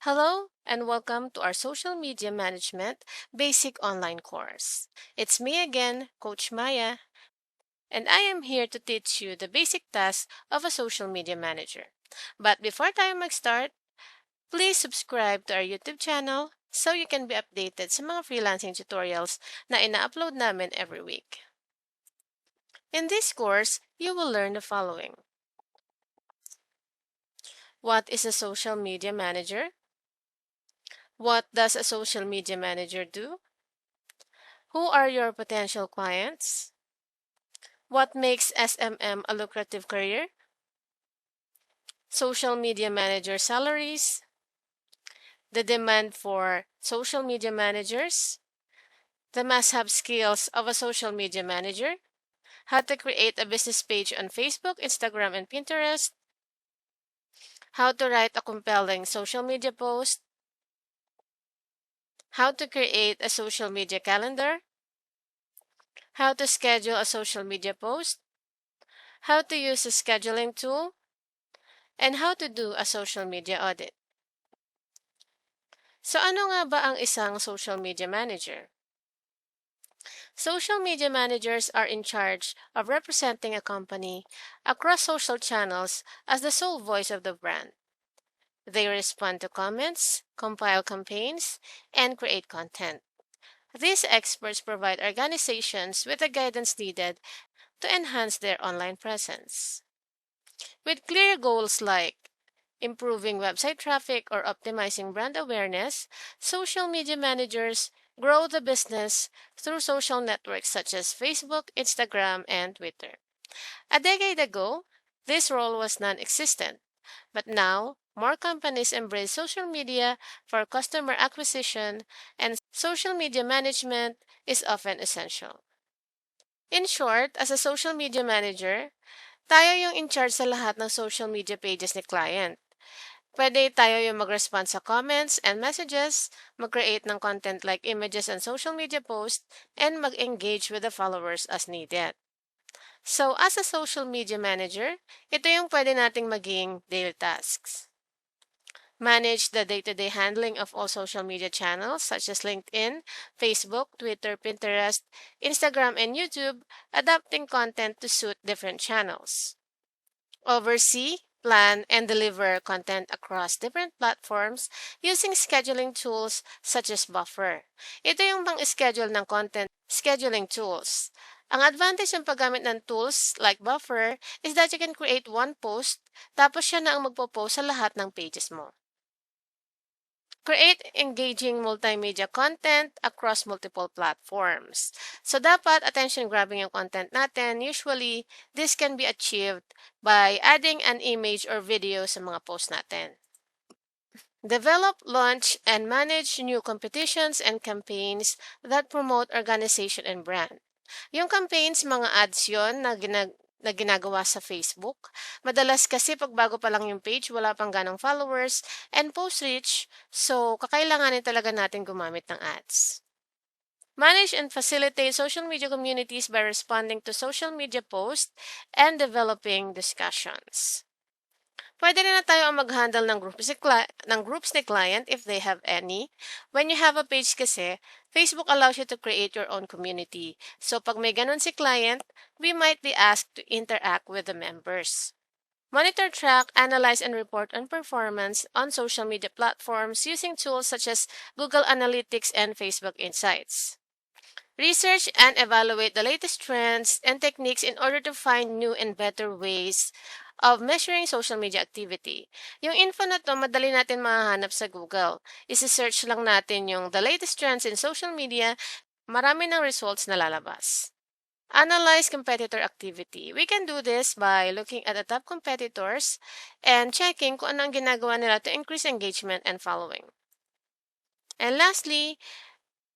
Hello and welcome to our Social Media Management Basic Online course. It's me again, Coach Maya, and I am here to teach you the basic tasks of a social media manager. But before tayo mag-start, please subscribe to our YouTube channel so you can be updated sa mga freelancing tutorials na ina-upload namin every week. In this course, you will learn the following. What is a social media manager? What does a social media manager do? Who are your potential clients? What makes SMM a lucrative career? Social media manager salaries, the demand for social media managers, the must-have skills of a social media manager, how to create a business page on Facebook, Instagram, and Pinterest, how to write a compelling social media post, how to create a social media calendar, how to schedule a social media post, how to use a scheduling tool, and how to do a social media audit. So ano nga ba ang isang social media manager? Social media managers are in charge of representing a company across social channels as the sole voice of the brand. They respond to comments, compile campaigns, and create content. These experts provide organizations with the guidance needed to enhance their online presence. With clear goals like improving website traffic or optimizing brand awareness, social media managers grow the business through social networks such as Facebook, Instagram, and Twitter. A decade ago, this role was non existent, but now more companies embrace social media for customer acquisition, and social media management is often essential. In short, as a social media manager, tayo yung in charge sa lahat ng social media pages ni client. Pwede tayo yung mag-respond sa comments and messages, mag-create ng content like images and social media posts, and mag-engage with the followers as needed. So, as a social media manager, ito yung pwede nating maging daily tasks. Manage the day-to-day handling of all social media channels such as LinkedIn, Facebook, Twitter, Pinterest, Instagram, and YouTube, adapting content to suit different channels. Oversee, plan, and deliver content across different platforms using scheduling tools such as Buffer. Ito yung pang-schedule ng content scheduling tools. Ang advantage ng paggamit ng tools like Buffer is that you can create one post, tapos siya na ang magpo-post sa lahat ng pages mo. Create engaging multimedia content across multiple platforms. So, dapat attention-grabbing yung content natin. Usually, this can be achieved by adding an image or video sa mga post natin. Develop, launch, and manage new competitions and campaigns that promote organization and brand. Yung campaigns, mga ads yon na ginagawa sa Facebook. Madalas kasi pag bago pa lang yung page, wala pang ganong followers and post reach, so kakailanganin talaga natin gumamit ng ads. Manage and facilitate social media communities by responding to social media posts and developing discussions. Pwede rin na tayo ang mag-handle ng groups ni client if they have any. When you have a page kasi, Facebook allows you to create your own community. So pag may ganun si client, we might be asked to interact with the members. Monitor, track, analyze, and report on performance on social media platforms using tools such as Google Analytics and Facebook Insights. Research and evaluate the latest trends and techniques in order to find new and better ways of measuring social media activity. Yung info na to, madali natin mahanap sa Google. Isi-search lang natin yung the latest trends in social media, marami ng results na lalabas. Analyze competitor activity. We can do this by looking at the top competitors and checking kung ano ang ginagawa nila to increase engagement and following. And lastly,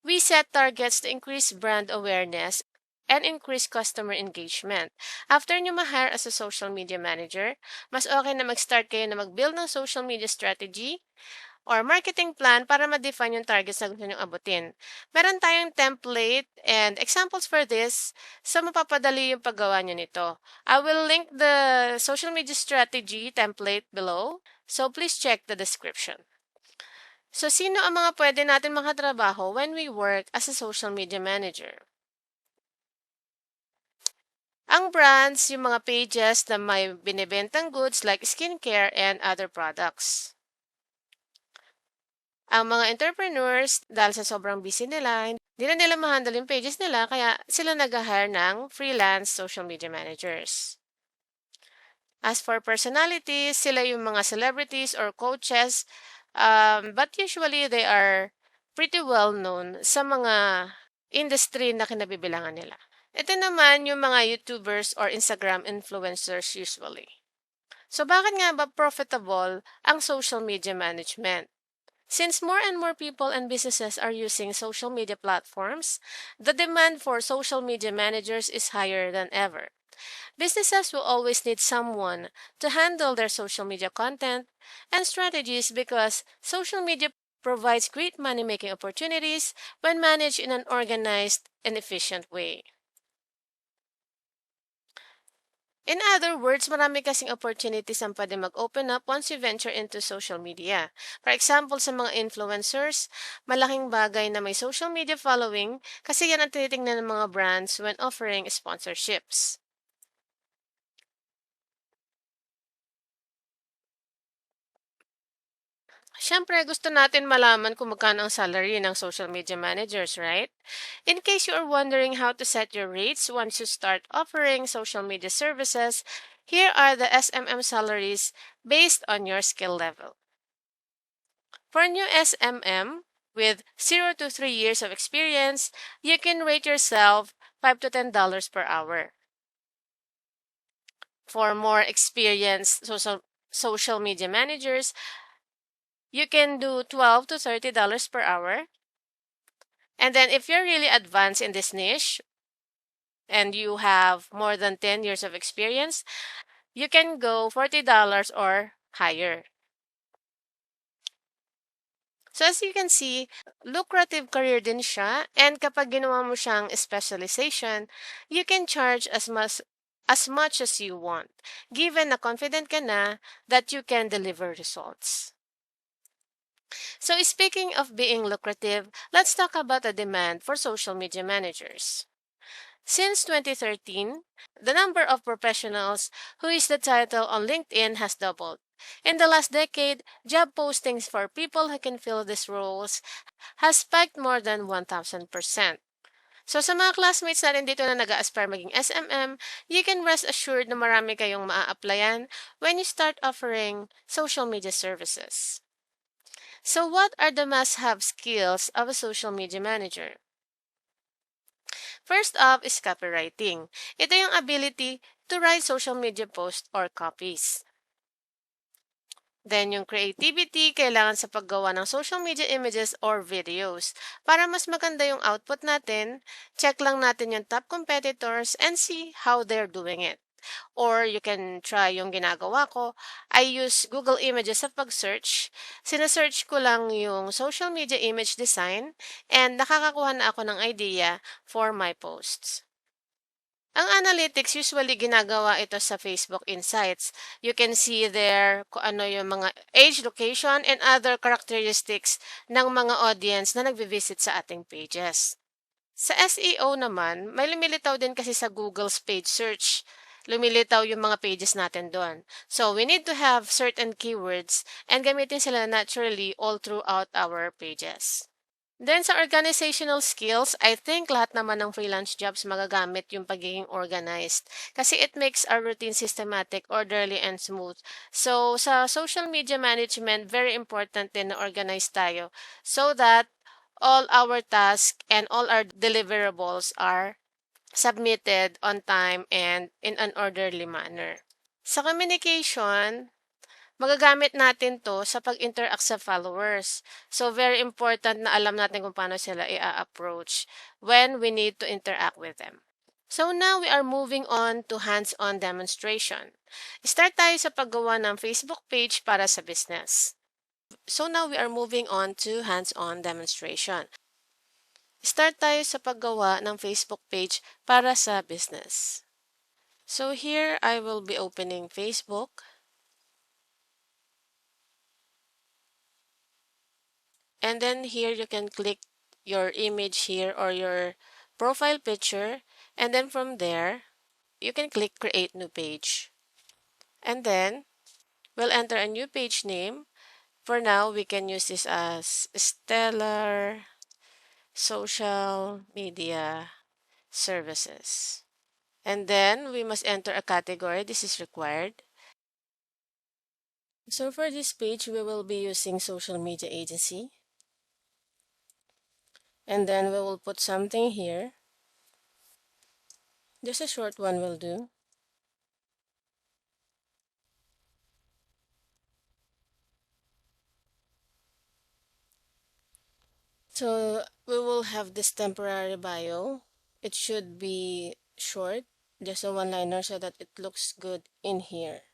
we set targets to increase brand awareness and increase customer engagement. After nyo ma-hire as a social media manager, mas okay na mag-start kayo na mag-build ng social media strategy or marketing plan para ma-define yung targets na gusto nyo abutin. Meron tayong template and examples for this, so mapapadali yung paggawa nyo nito. I will link the social media strategy template below, so please check the description. So, sino ang mga pwede natin makatrabaho when we work as a social media manager? Ang brands, yung mga pages na may binibentang goods like skincare and other products. Ang mga entrepreneurs, dahil sa sobrang busy nila, hindi na nila ma-handle yung pages nila, kaya sila nag-hire ng freelance social media managers. As for personalities, sila yung mga celebrities or coaches, but usually they are pretty well known sa mga industry na kinabibilangan nila. Ito naman yung mga YouTubers or Instagram influencers usually. So bakit nga ba profitable ang social media management? Since more and more people and businesses are using social media platforms, the demand for social media managers is higher than ever. Businesses will always need someone to handle their social media content and strategies because social media provides great money making opportunities when managed in an organized and efficient way. In other words, marami kasing opportunities ang pwede mag-open up once you venture into social media. For example, sa mga influencers, malaking bagay na may social media following kasi yan ang tinitingnan ng mga brands when offering sponsorships. Siyempre, gusto natin malaman kung magkano ang salary ng social media managers, right? In case you are wondering how to set your rates once you start offering social media services, here are the SMM salaries based on your skill level. For new SMM with 0 to 3 years of experience, you can rate yourself $5 to $10 per hour. For more experienced social media managers, you can do $12 to $30 per hour. And then if you're really advanced in this niche and you have more than 10 years of experience, you can go $40 or higher. So as you can see, lucrative career din siya, and kapag ginawa mo siyang specialization, you can charge as much as you want, given na confident ka na that you can deliver results. So speaking of being lucrative, let's talk about the demand for social media managers. Since 2013, the number of professionals who is the title on LinkedIn has doubled. In the last decade, job postings for people who can fill these roles has spiked more than 1,000%. So sa mga classmates natin dito na nag-aspire maging SMM, you can rest assured na marami kayong maa-applyan when you start offering social media services. So what are the must-have skills of a social media manager? First up is copywriting. Ito yung ability to write social media posts or copies. Then, yung creativity, kailangan sa paggawa ng social media images or videos. Para mas maganda yung output natin, check lang natin yung top competitors and see how they're doing it. Or you can try yung ginagawa ko. I use Google Images sa pag-search. Sinesearch ko lang yung social media image design and nakakakuha na ako ng idea for my posts. Ang analytics usually ginagawa ito sa Facebook Insights. You can see there kung ano yung mga age, location, and other characteristics ng mga audience na nagvi-visit sa ating pages. Sa SEO naman, may lumilitaw din kasi sa Google's page search. Lumilitaw yung mga pages natin doon. So, we need to have certain keywords and gamitin sila naturally all throughout our pages. Then sa organizational skills, I think lahat naman ng freelance jobs magagamit yung pagiging organized kasi it makes our routine systematic, orderly, and smooth. So sa social media management, very important din na organized tayo so that all our tasks and all our deliverables are submitted on time and in an orderly manner. Sa communication, magagamit natin to sa pag-interact sa followers. So, very important na alam natin kung paano sila i-approach when we need to interact with them. So, now we are moving on to hands-on demonstration. Start tayo sa paggawa ng Facebook page para sa business. So, now we are moving on to hands-on demonstration. Start tayo sa paggawa ng Facebook page para sa business. So, here I will be opening Facebook. And then here you can click your image here or your profile picture. And then from there, you can click create new page. And then we'll enter a new page name. For now, we can use this as Stellar Social Media Services. And then we must enter a category. This is required. So for this page, we will be using social media agency. And then we will put something here. Just a short one will do. So we will have this temporary bio. It should be short, just a one-liner so that it looks good in here.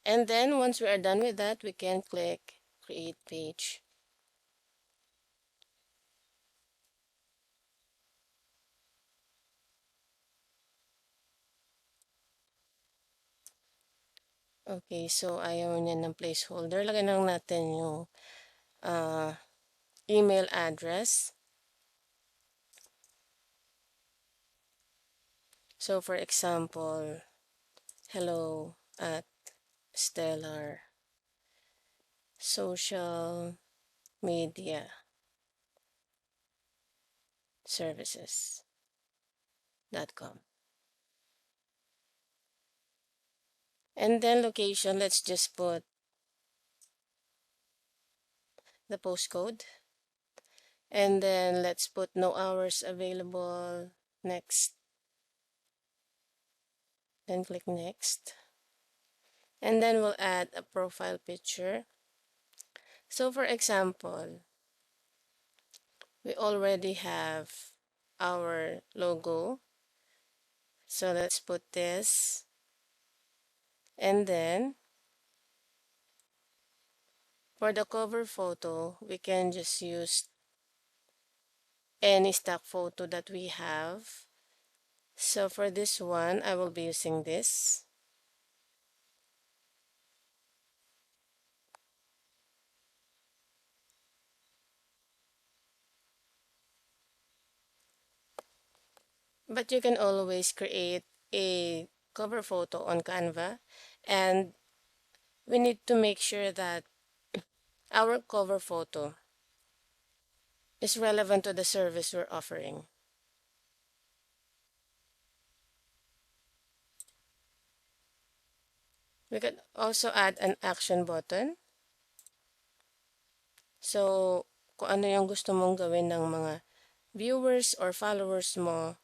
And then once we are done with that, we can click create page. Okay, so ayaw niya ng placeholder. Lagyan lang natin yung email address. So for example, hello at Stellar Social Media Services.com. And then location, let's just put the postcode. And then let's put no hours available. Next. Then click next. And then we'll add a profile picture. So for example, we already have our logo. So let's put this. And then for the cover photo, we can just use any stock photo that we have. So for this one, I will be using this. But you can always create a cover photo on Canva, and we need to make sure that our cover photo is relevant to the service we're offering. We could also add an action button. So, kung ano yung gusto mong gawin ng mga viewers or followers mo,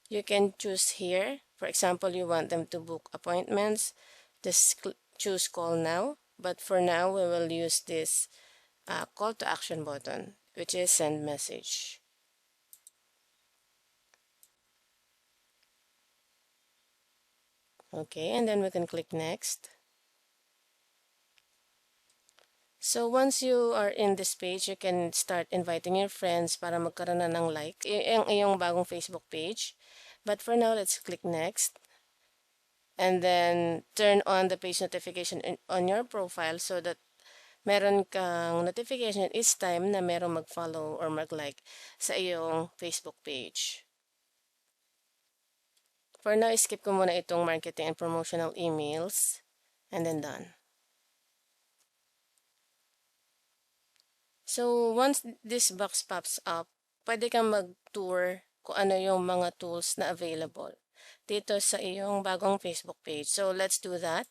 you can choose here. For example, you want them to book appointments, just choose call now. But for now, we will use this call to action button, which is send message. Okay, and then we can click next. So once you are in this page, you can start inviting your friends para magkaroon na ng like yung iyong bagong Facebook page. But for now, let's click next. And then turn on the page notification on your profile so that meron kang notification each time na merong mag-follow or mag-like sa iyong Facebook page. For now, skip ko muna itong marketing and promotional emails. And then done. So, once this box pops up, pwede kang mag-tour kung ano yung mga tools na available dito sa iyong bagong Facebook page. So, let's do that.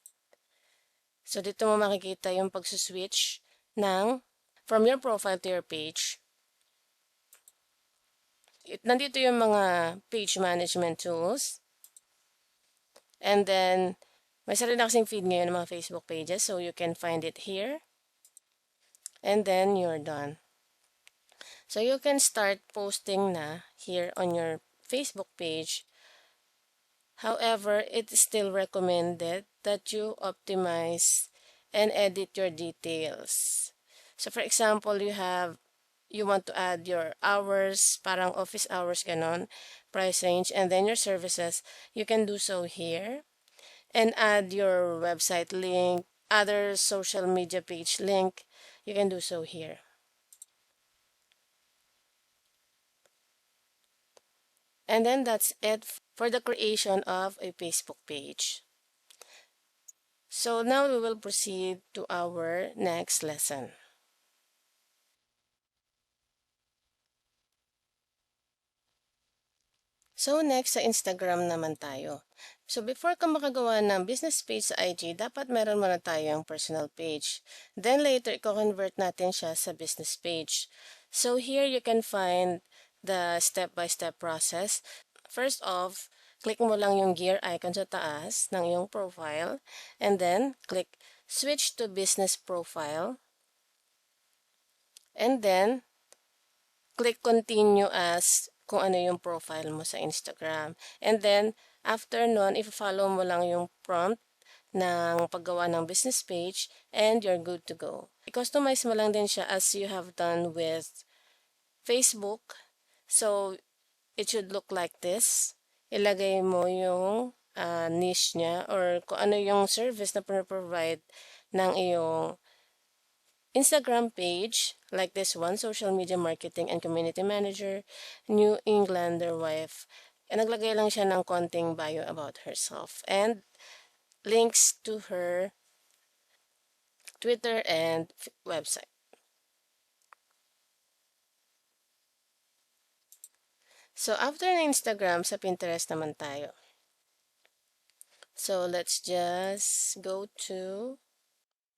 So, dito mo makikita yung pag-switch ng from your profile to your page. Nandito yung mga page management tools. And then, may sarili na kasing feed ngayon ng mga Facebook pages. So, you can find it here. And then, you're done. So, you can start posting na here on your Facebook page. However, it is still recommended that you optimize and edit your details. So, for example, you want to add your hours, parang office hours, ganon, price range, and then your services. You can do so here. And add your website link, other social media page link. You can do so here. And then that's it for the creation of a Facebook page. So now we will proceed to our next lesson. So next sa Instagram naman tayo. So before ka makagawa ng business page sa IG, dapat meron muna tayong personal page. Then later, i-convert natin siya sa business page. So here you can find the step-by-step process. First off, click mo lang yung gear icon sa taas ng iyong profile. And then, click switch to business profile. And then, click continue as kung ano yung profile mo sa Instagram. And then, after nun, i-follow mo lang yung prompt ng paggawa ng business page and you're good to go. I-customize mo lang din siya as you have done with Facebook. So, it should look like this. Ilagay mo yung niche niya or kung ano yung service na provide ng iyong Instagram page, like this one, social media marketing and community manager, New Englander wife. And naglagay lang siya ng konting bio about herself and links to her Twitter and website. So after ng Instagram, sa Pinterest naman tayo. So let's just go to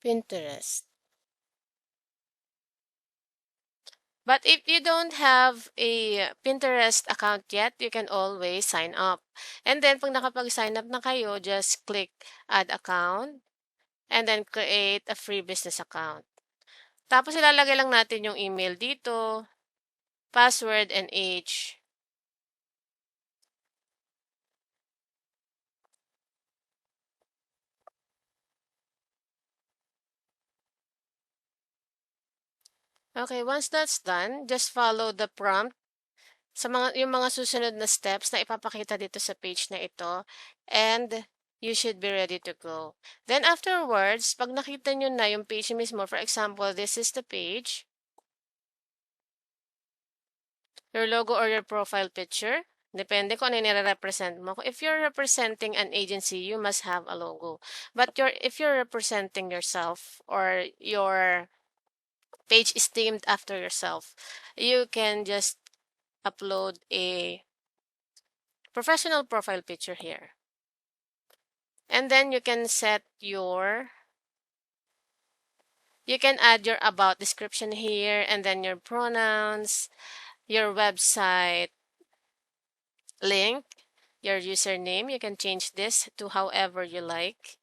Pinterest. But if you don't have a Pinterest account yet, you can always sign up. And then, pag nakapag-sign up na kayo, just click Add Account and then create a free business account. Tapos, ilalagay lang natin yung email dito, password, and age. Okay, once that's done, just follow the prompt sa yung mga susunod na steps na ipapakita dito sa page na ito and you should be ready to go. Then afterwards, pag nakita nyo na yung page mismo, for example, this is the page, your logo or your profile picture, depende kung ano yung nire-represent mo. If you're representing an agency, you must have a logo. But if you're representing yourself or your page is themed after yourself, you can just upload a professional profile picture here. And then you can you can add your about description here and then your pronouns, your website link, your username. You can change this to however you like.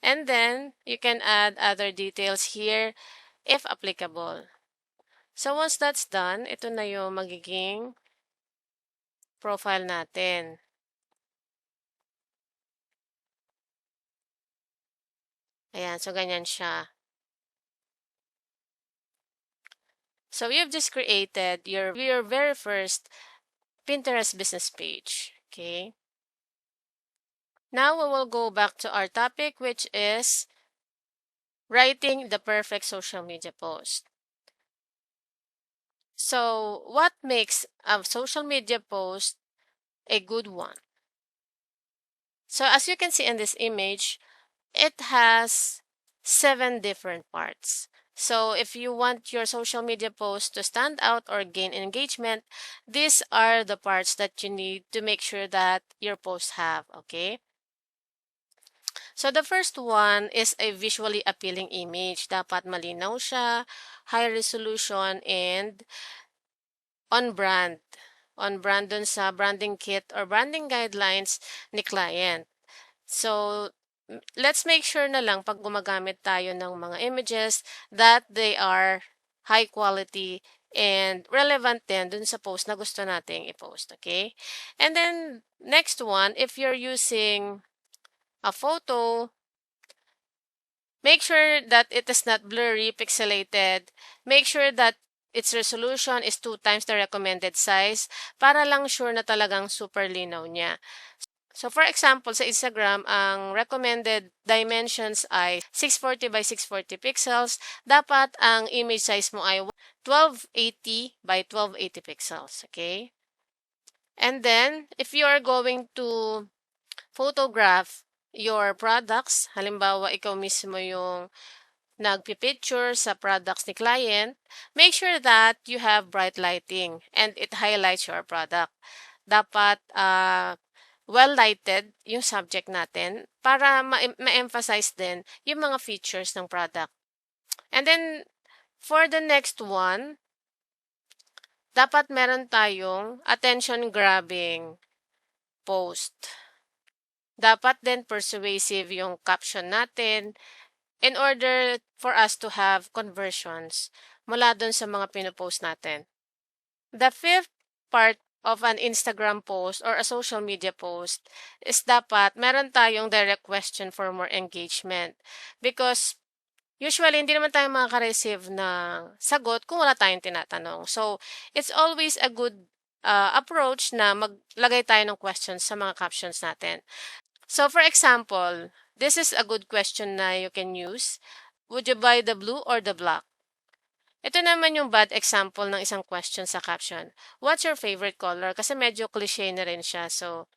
And then you can add other details here if applicable. So once that's done, ito na yung magiging profile natin. Ayan, so ganyan siya. So you've just created your very first Pinterest business page. Okay. Now we will go back to our topic, which is writing the perfect social media post. So what makes a social media post a good one? So as you can see in this image, it has 7 different parts. So if you want your social media post to stand out or gain engagement, these are the parts that you need to make sure that your posts have, okay? So the first one is a visually appealing image. Dapat malinaw siya, high resolution, and on brand. On brand dun sa branding kit or branding guidelines ni client. So, let's make sure na lang pag gumagamit tayo ng mga images that they are high quality and relevant din dun sa post na gusto nating i-post, okay? And then, next one, if you're using a photo, make sure that it is not blurry, pixelated. Make sure that its resolution is 2 times the recommended size para lang sure na talagang super linaw niya. So for example, sa Instagram, ang recommended dimensions ay 640 by 640 pixels. Dapat ang image size mo ay 1280 by 1280 pixels. Okay? And then, if you are going to photograph your products, halimbawa ikaw mismo yung nagpipicture sa products ni client, make sure that you have bright lighting and it highlights your product. Dapat well-lighted yung subject natin para ma-emphasize din yung mga features ng product. And then, for the next one, dapat meron tayong attention-grabbing post. Dapat din persuasive yung caption natin in order for us to have conversions mula dun sa mga pinopost natin. The fifth part of an Instagram post or a social media post is dapat meron tayong direct question for more engagement. Because usually, hindi naman tayo makaka-receive ng sagot kung wala tayong tinatanong. So, it's always a good approach na maglagay tayo ng questions sa mga captions natin. So, for example, this is a good question na you can use. Would you buy the blue or the black? Ito naman yung bad example ng isang question sa caption. What's your favorite color? Kasi medyo cliche na rin siya. So,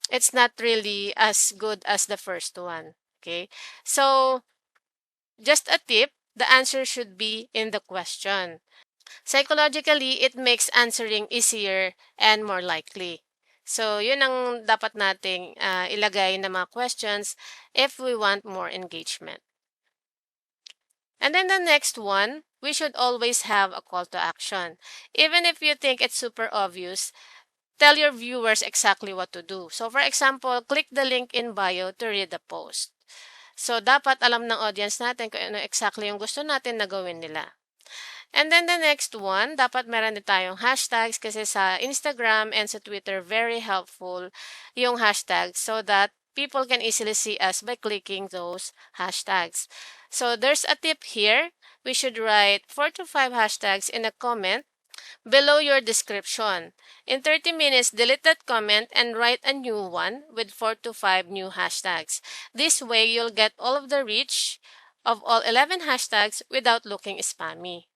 it's not really as good as the first one. Okay? So, just a tip, the answer should be in the question. Psychologically, it makes answering easier and more likely. So, yun ang dapat nating ilagay na mga questions if we want more engagement. And then the next one, we should always have a call to action. Even if you think it's super obvious, tell your viewers exactly what to do. So, for example, click the link in bio to read the post. So, dapat alam ng audience natin kung ano exactly yung gusto natin na gawin nila. And then the next one, dapat meron din tayong hashtags kasi sa Instagram and sa Twitter, very helpful yung hashtags so that people can easily see us by clicking those hashtags. So there's a tip here. We should write 4 to 5 hashtags in a comment below your description. In 30 minutes, delete that comment and write a new one with 4 to 5 new hashtags. This way, you'll get all of the reach of all 11 hashtags without looking spammy.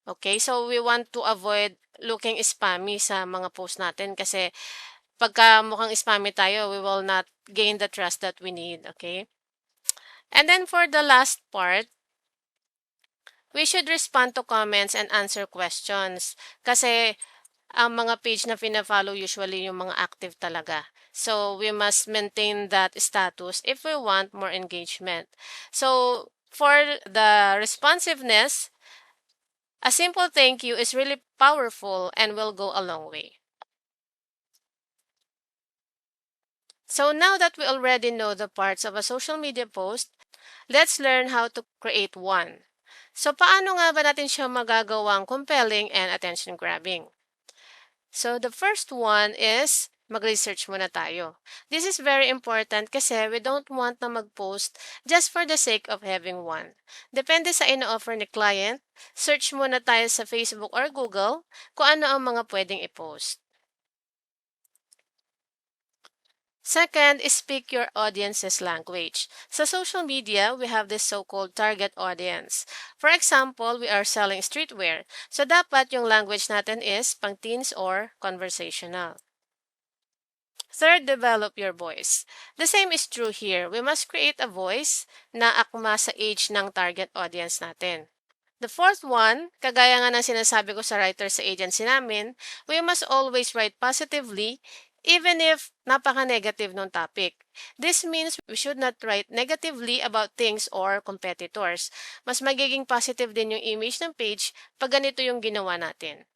Okay, so we want to avoid looking spammy sa mga post natin kasi pagka mukhang spammy tayo, we will not gain the trust that we need, okay? And then for the last part, we should respond to comments and answer questions kasi ang mga page na pina-follow usually yung mga active talaga. So, we must maintain that status if we want more engagement. So, for the responsiveness, a simple thank you is really powerful and will go a long way. So now that we already know the parts of a social media post, let's learn how to create one. So paano nga ba natin siya magagawang compelling and attention-grabbing? So the first one is mag-research muna tayo. This is very important kasi we don't want na mag-post just for the sake of having one. Depende sa ino-offer ni client, search muna tayo sa Facebook or Google kung ano ang mga pwedeng i-post. Second is speak your audience's language. Sa social media, we have this so-called target audience. For example, we are selling streetwear. So dapat yung language natin is pang teens or conversational. Third, develop your voice. The same is true here. We must create a voice na akma sa age ng target audience natin. The fourth one, kagaya nga ng sinasabi ko sa writer sa agency namin, we must always write positively even if napaka-negative ng topic. This means we should not write negatively about things or competitors. Mas magiging positive din yung image ng page pag ganito yung ginawa natin.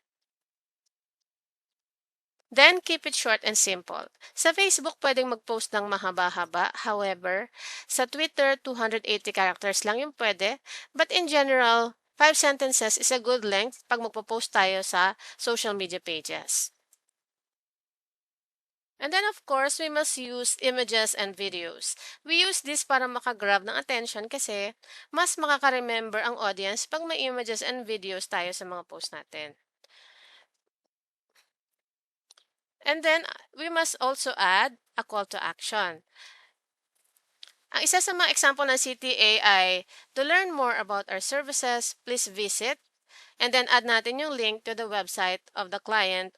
Then, keep it short and simple. Sa Facebook, pwedeng mag-post ng mahaba-haba. However, sa Twitter, 280 characters lang yung pwede. But in general, 5 sentences is a good length pag magpo-post tayo sa social media pages. And then, of course, we must use images and videos. We use this para makagrab ng attention kasi mas makaka-remember ang audience pag may images and videos tayo sa mga post natin. And then, we must also add a call to action. Ang isa sa mga example ng CTA ay, to learn more about our services, please visit. And then, add natin yung link to the website of the client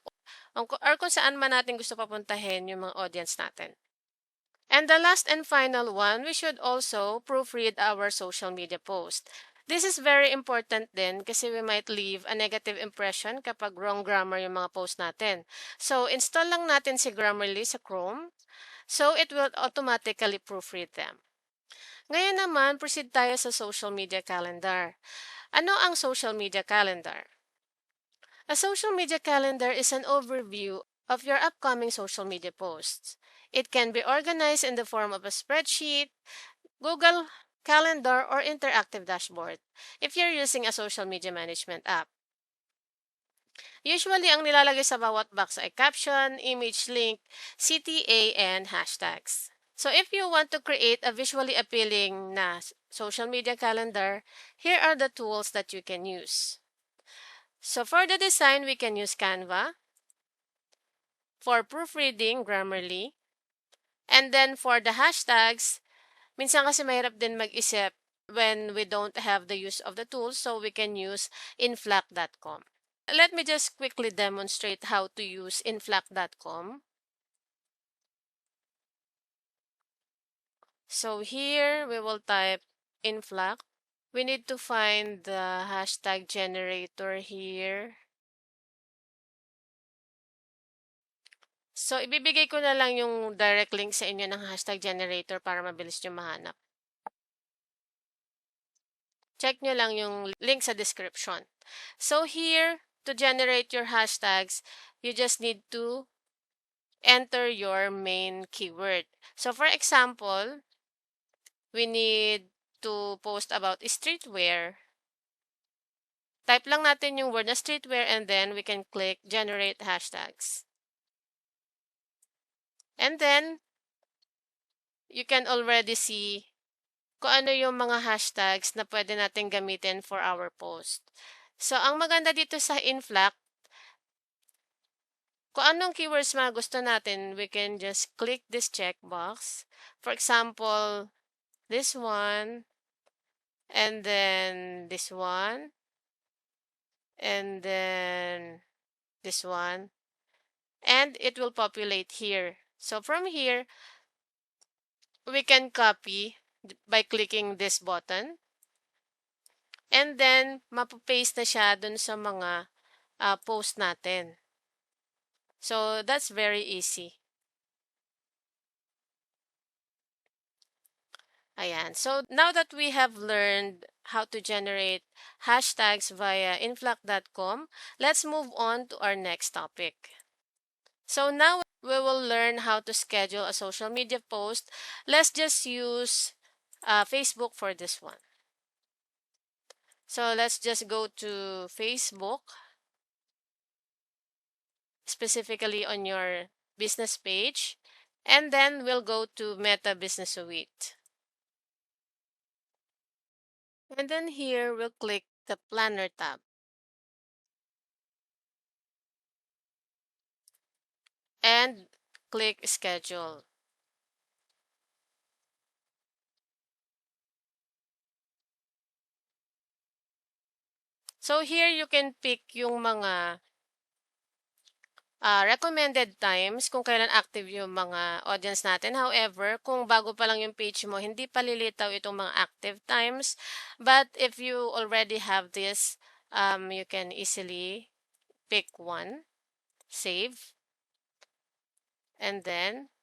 or kung saan man natin gusto papuntahin yung mga audience natin. And the last and final one, we should also proofread our social media post. This is very important din kasi we might leave a negative impression kapag wrong grammar yung mga post natin. So, install lang natin si Grammarly sa Chrome. So, it will automatically proofread them. Ngayon naman, proceed tayo sa social media calendar. Ano ang social media calendar? A social media calendar is an overview of your upcoming social media posts. It can be organized in the form of a spreadsheet, Google Calendar, or interactive dashboard if you're using a social media management app. Usually, ang nilalagay sa bawat box ay caption, image link, CTA, and hashtags. So if you want to create a visually appealing na social media calendar, here are the tools that you can use. So for the design, we can use Canva. For proofreading, Grammarly. And then for the hashtags, minsan kasi mahirap din mag-isip when we don't have the use of the tools, so we can use inflac.com. Let me just quickly demonstrate how to use inflac.com. So here we will type inflac. We need to find the hashtag generator here. So, ibibigay ko na lang yung direct link sa inyo ng hashtag generator para mabilis nyo mahanap. Check nyo lang yung link sa description. So, here, to generate your hashtags, you just need to enter your main keyword. So, for example, we need to post about streetwear. Type lang natin yung word na streetwear and then we can click generate hashtags. And then, you can already see kung ano yung mga hashtags na pwede natin gamitin for our post. So, ang maganda dito sa Inflac, kung anong keywords mga gusto natin, we can just click this checkbox. For example, this one, and then this one, and then this one, and it will populate here. So, from here, we can copy by clicking this button. And then, mapapaste na siya dun sa mga post natin. So, that's very easy. Ayan. So, now that we have learned how to generate hashtags via inflac.com, let's move on to our next topic. So, now we will learn how to schedule a social media post. Let's just use Facebook for this one. So, let's just go to Facebook, specifically on your business page, and then we'll go to Meta Business Suite. And then here, we'll click the Planner tab. And click Schedule. So here, you can pick yung mga recommended times kung kailan active yung mga audience natin. However, kung bago pa lang yung page mo, hindi pa lilitaw itong mga active times. But if you already have this, you can easily pick one, save, and then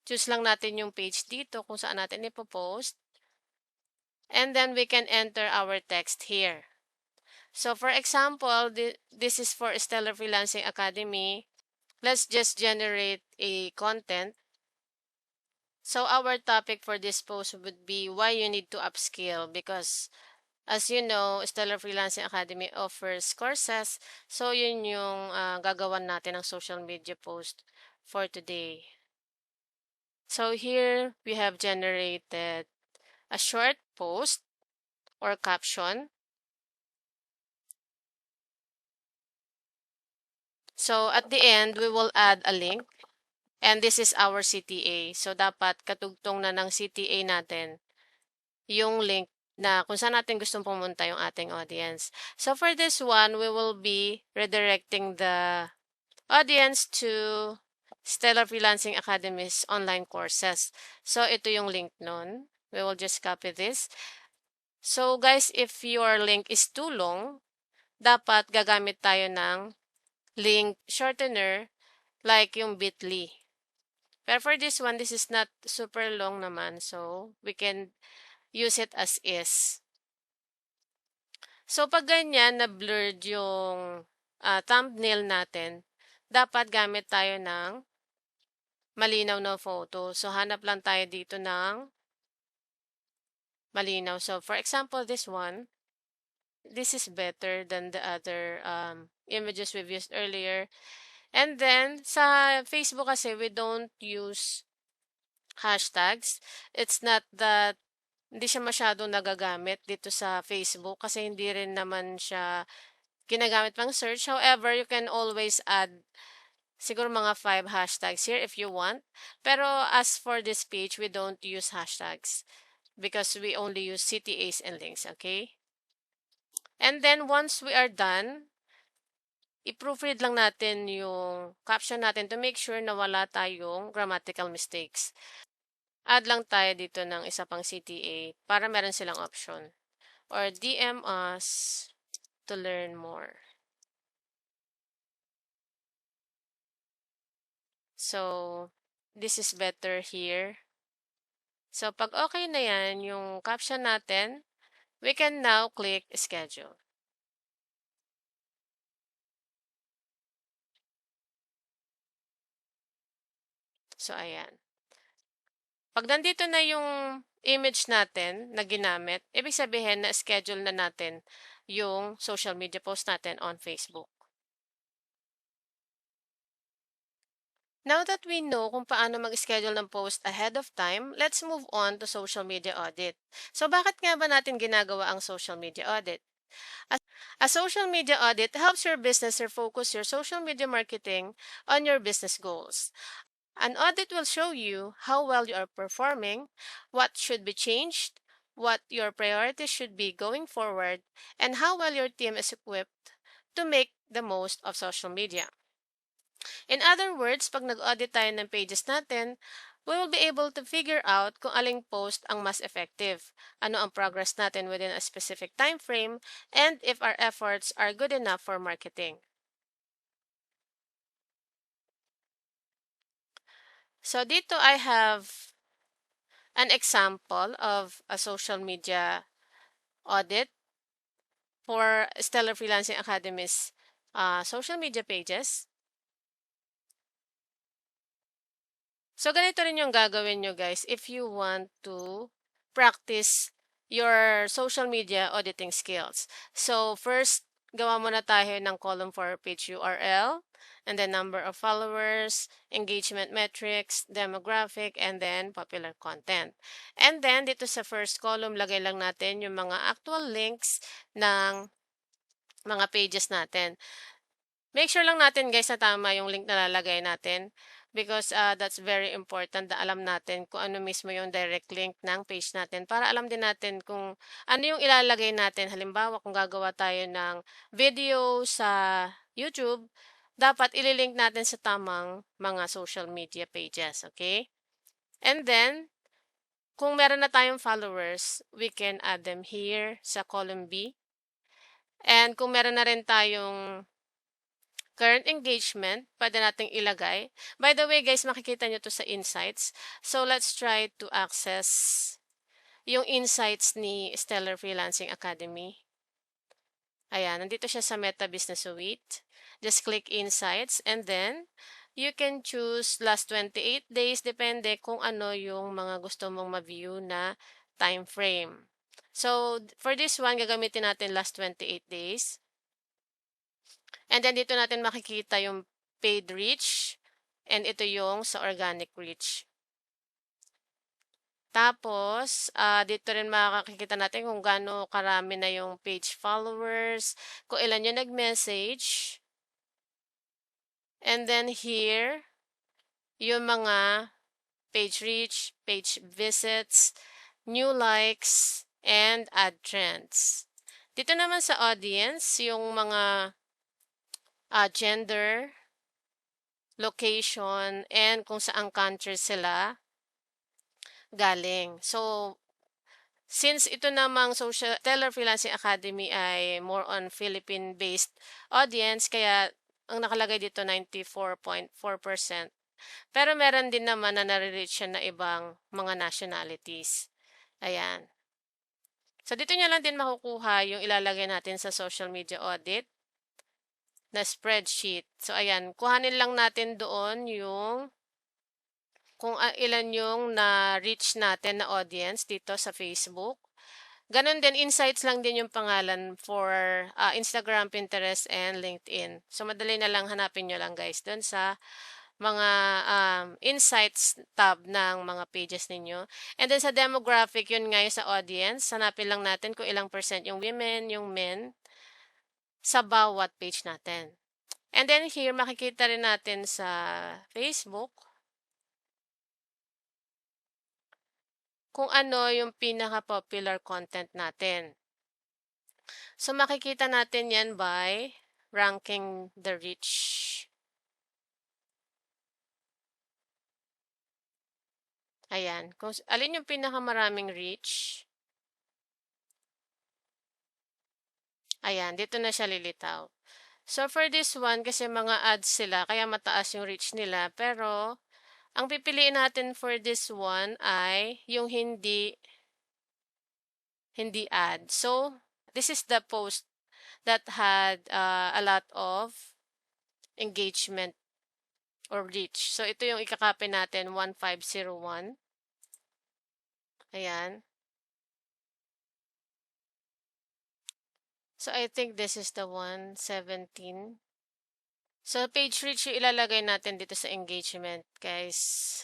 choose lang natin yung page dito kung saan natin ipopost. And then we can enter our text here. So for example, this is for Stellar Freelancing Academy. Let's just generate a content. So our topic for this post would be why you need to upskill, because as you know, Stellar Freelancing Academy offers courses. So yun yung gagawan natin ng social media post for today. So here we have generated a short post or caption. So at the end, we will add a link. And this is our CTA. So dapat katugtong na ng CTA natin yung link na kung saan natin gustong pumunta yung ating audience. So for this one, we will be redirecting the audience to Stellar Freelancing Academy's online courses. So ito yung link nun. We will just copy this. So guys, if your link is too long, dapat gagamit tayo ng link shortener like yung bit.ly. Pero for this one, this is not super long naman. So we can use it as is. So pag ganyan na blurred yung thumbnail natin, dapat gamit tayo ng malinaw na photo. So hanap lang tayo dito ng malinaw. So for example, this one, this is better than the other images we've used earlier. And then sa Facebook kasi we don't use hashtags. It's not that hindi siya masyadong nagagamit dito sa Facebook kasi hindi rin naman siya ginagamit pang search. However, you can always add siguro mga 5 hashtags here if you want. Pero as for this page, we don't use hashtags because we only use CTAs and links, okay? And then once we are done, i-proofread lang natin yung caption natin to make sure na wala tayong grammatical mistakes. Add lang tayo dito ng isa pang CTA para meron silang option. Or DM us to learn more. So, this is better here. So, pag okay na yan, yung caption natin, we can now click schedule. So, ayan. Pag nandito na yung image natin na ginamit, ibig sabihin na schedule na natin yung social media post natin on Facebook. Now that we know kung paano mag-schedule ng post ahead of time, let's move on to social media audit. So bakit nga ba natin ginagawa ang social media audit? A social media audit helps your business refocus your social media marketing on your business goals. An audit will show you how well you are performing, what should be changed, what your priorities should be going forward, and how well your team is equipped to make the most of social media. In other words, pag nag-audit tayo ng pages natin, we will be able to figure out kung aling post ang mas effective, ano ang progress natin within a specific time frame, and if our efforts are good enough for marketing. So dito I have an example of a social media audit for Stellar Freelancing Academy's social media pages. So, ganito rin yung gagawin nyo guys if you want to practice your social media auditing skills. So, first, gawa muna tayo ng column for page URL, and then number of followers, engagement metrics, demographic, and then popular content. And then, dito sa first column, lagay lang natin yung mga actual links ng mga pages natin. Make sure lang natin guys na tama yung link na lalagay natin because that's very important na alam natin kung ano mismo yung direct link ng page natin para alam din natin kung ano yung ilalagay natin. Halimbawa, kung gagawa tayo ng video sa YouTube, dapat ililink natin sa tamang mga social media pages, okay? And then, kung meron na tayong followers, we can add them here sa column B. And kung meron na rin tayong current engagement, pwede nating ilagay. By the way, guys, makikita nyo to sa insights. So, let's try to access yung insights ni Stellar Freelancing Academy. Ayan, nandito siya sa Meta Business Suite. Just click insights and then you can choose last 28 days. Depende kung ano yung mga gusto mong ma-view na time frame. So, for this one, gagamitin natin last 28 days. And then dito natin makikita yung paid reach and ito yung sa organic reach. Tapos, dito rin makikita natin kung gaano karami na yung page followers, kung ilan yung nag-message. And then here, yung mga page reach, page visits, new likes, and ad trends. Dito naman sa audience, yung mga gender, location, and kung saang country sila galing. So, since ito namang Stellar Freelancing Academy ay more on Philippine-based audience, kaya ang nakalagay dito 94.4%. Pero meron din naman na nare-reach siya na ibang mga nationalities. Ayan. So, dito nyo lang din makukuha yung ilalagay natin sa social media audit na spreadsheet. So, ayan. Kuhanin lang natin doon yung kung ilan yung na-reach natin na audience dito sa Facebook. Ganon din, insights lang din yung pangalan for Instagram, Pinterest, and LinkedIn. So, madali na lang hanapin nyo lang guys doon sa mga insights tab ng mga pages ninyo. And then sa demographic, yun nga yung sa audience. Hanapin lang natin kung ilang percent yung women, yung men sa bawat page natin. And then here, makikita rin natin sa Facebook kung ano yung pinaka-popular content natin. So, makikita natin yan by ranking the reach. Ayan. Kung alin yung pinakamaraming reach. Ayan. Dito na siya lilitaw. So, for this one, kasi mga ads sila, kaya mataas yung reach nila. Pero, ang pipiliin natin for this one ay yung hindi ad. So, this is the post that had a lot of engagement or reach. So, ito yung ikakopy natin, 1501. Ayan. So, I think this is the 117. So, page reach yung ilalagay natin dito sa engagement, guys.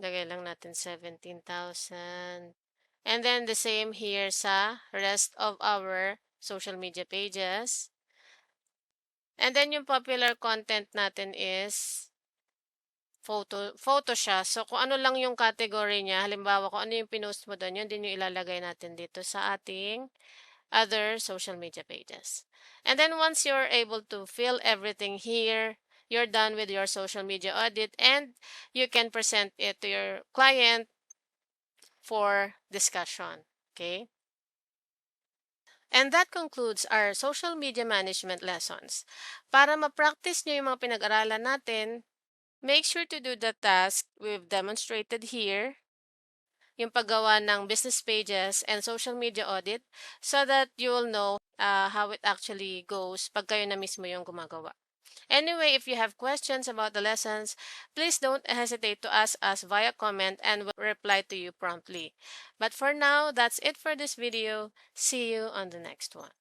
Lagay lang natin 17,000. And then, the same here sa rest of our social media pages. And then, yung popular content natin is photo siya. So, kung ano lang yung category niya, halimbawa, kung ano yung pinost mo doon, yun din yung ilalagay natin dito sa ating other social media pages. And then, once you're able to fill everything here, you're done with your social media audit and you can present it to your client for discussion. Okay? And that concludes our social media management lessons. Para ma-practice nyo yung mga pinag-aralan natin, make sure to do the task we've demonstrated here, yung paggawa ng business pages and social media audit, so that you'll know how it actually goes pag kayo na mismo yung gumagawa. Anyway, if you have questions about the lessons, please don't hesitate to ask us via comment and we'll reply to you promptly. But for now, that's it for this video. See you on the next one.